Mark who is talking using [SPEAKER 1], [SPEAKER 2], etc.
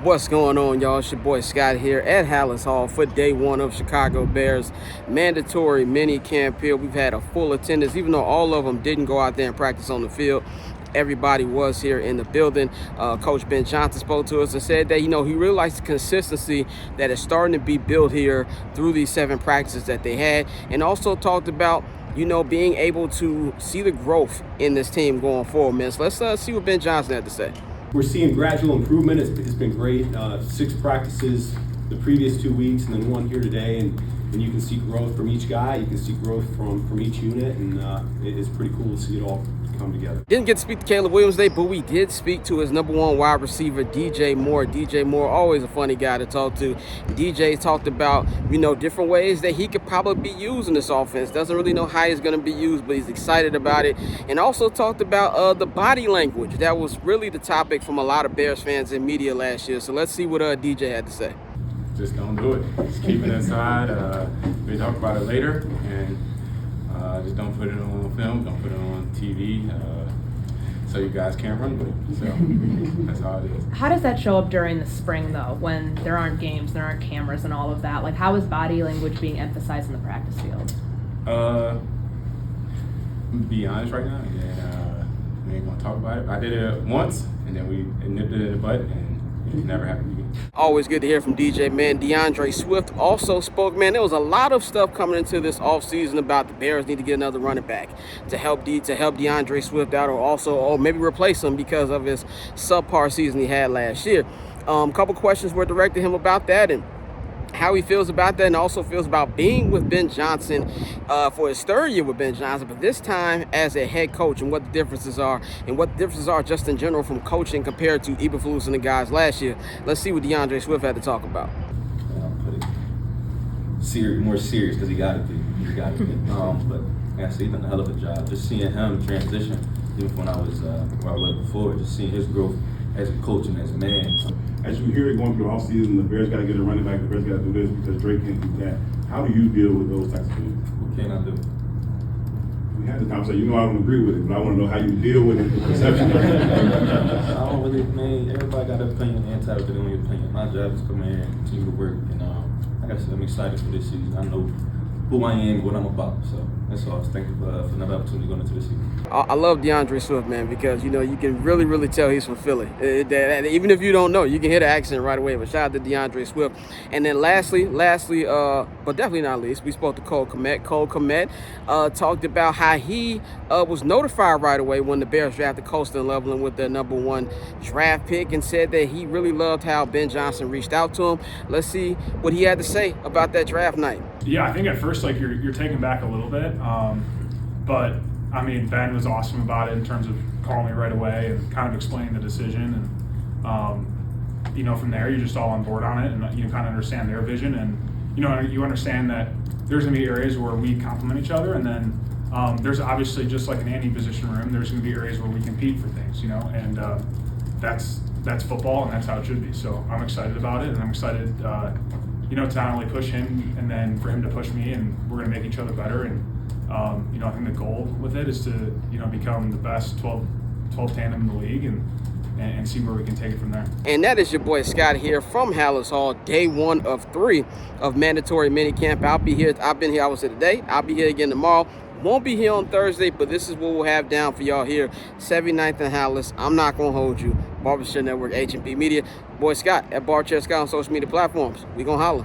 [SPEAKER 1] What's going on, y'all? It's your boy Scott here at Hallis Hall for day one of Chicago Bears mandatory mini camp here. We've had a full attendance, even though all of them didn't go out there and practice on the field. Everybody was here in the building. Coach Ben Johnson spoke to us and said that, he really likes the consistency that is starting to be built here through these 7 practices that they had, and also talked about being able to see the growth in this team going forward, man. So let's see what Ben Johnson had to say.
[SPEAKER 2] We're seeing gradual improvement. It's been great. 6 practices the previous 2 weeks and then 1 here today, and you can see growth from each guy. You can see growth from each unit, and it's pretty cool to see it all come together.
[SPEAKER 1] Didn't get to speak to Caleb Williams today, but we did speak to his #1 wide receiver, DJ Moore. DJ Moore, always a funny guy to talk to. DJ talked about, different ways that he could probably be used in this offense. Doesn't really know how he's going to be used, but he's excited about it. And also talked about the body language. That was really the topic from a lot of Bears fans in media last year. So let's see what DJ had to say.
[SPEAKER 3] Just don't do it. Just keep it inside. We talk about it later, and just don't put it on film, don't put it on TV, so you guys can't run with it. So that's how it is.
[SPEAKER 4] How does that show up during the spring, though, when there aren't games, there aren't cameras and all of that? Like, how is body language being emphasized in the practice field?
[SPEAKER 3] Be honest right now, we ain't gonna talk about it. I did it once, and then we nipped it in the butt, and it never happened again.
[SPEAKER 1] Always good to hear from DJ, man. DeAndre Swift also spoke, man. There was a lot of stuff coming into this offseason about the Bears need to get another running back to help DeAndre Swift out, or maybe replace him because of his subpar season he had last year. A couple questions were directed to him about that and how he feels about that, and also feels about being with Ben Johnson for his 3rd year with Ben Johnson, but this time as a head coach, and what the differences are, just in general from coaching compared to Eberflus and the guys last year. Let's see what DeAndre Swift had to talk about.
[SPEAKER 5] More serious because he got to be. But I see he's done a hell of a job. Just seeing him transition, even when I was where I was before, just seeing his growth as a coach and as a man.
[SPEAKER 6] As you hear it going through the offseason, the Bears got to get a running back, the Bears got to do this because Drake can't do that. How do you deal with those types of things?
[SPEAKER 5] What can I do?
[SPEAKER 6] We had the conversation. I don't agree with it, but I want to know how you deal with it, the perception.
[SPEAKER 5] I don't really, man, everybody got an opinion, entitled to their own opinion. My job is to come in and continue to work, and like I said, I'm excited for this season. I know who I am, what I'm about, so that's all. I was thankful for another opportunity going into this season.
[SPEAKER 1] I love DeAndre Swift, man, because you can really tell he's from Philly. Even if you don't know, you can hear the accent right away. But shout out to DeAndre Swift. And then lastly, but definitely not least, we spoke to Cole Kmet. Cole Kmet talked about how he was notified right away when the Bears drafted Colston Loveland with their #1 draft pick, and said that he really loved how Ben Johnson reached out to him. Let's see what he had to say about that draft night.
[SPEAKER 7] Yeah, I think at first, you're taken back a little bit, but I mean, Ben was awesome about it in terms of calling me right away and kind of explaining the decision, and from there you're just all on board on it, and you kind of understand their vision, and you understand that there's gonna be areas where we complement each other, and then there's obviously, just like in any position room, there's gonna be areas where we compete for things, and that's football, and that's how it should be. So I'm excited about it, and I'm excited to not only push him and then for him to push me, and we're going to make each other better. And, I think the goal with it is to, become the best 12 tandem in the league and see where we can take it from there.
[SPEAKER 1] And that is your boy Scott here from Hallis Hall, day 1 of 3 of mandatory minicamp. I'll be here. I've been here, I was here today. I'll be here again tomorrow. Won't be here on Thursday, but this is what we'll have down for y'all here. 79th and Hallis. I'm not going to hold you. Barbershop Network, HNB Media. Boy Scott at Barbershop Scott on social media platforms. We going to holler.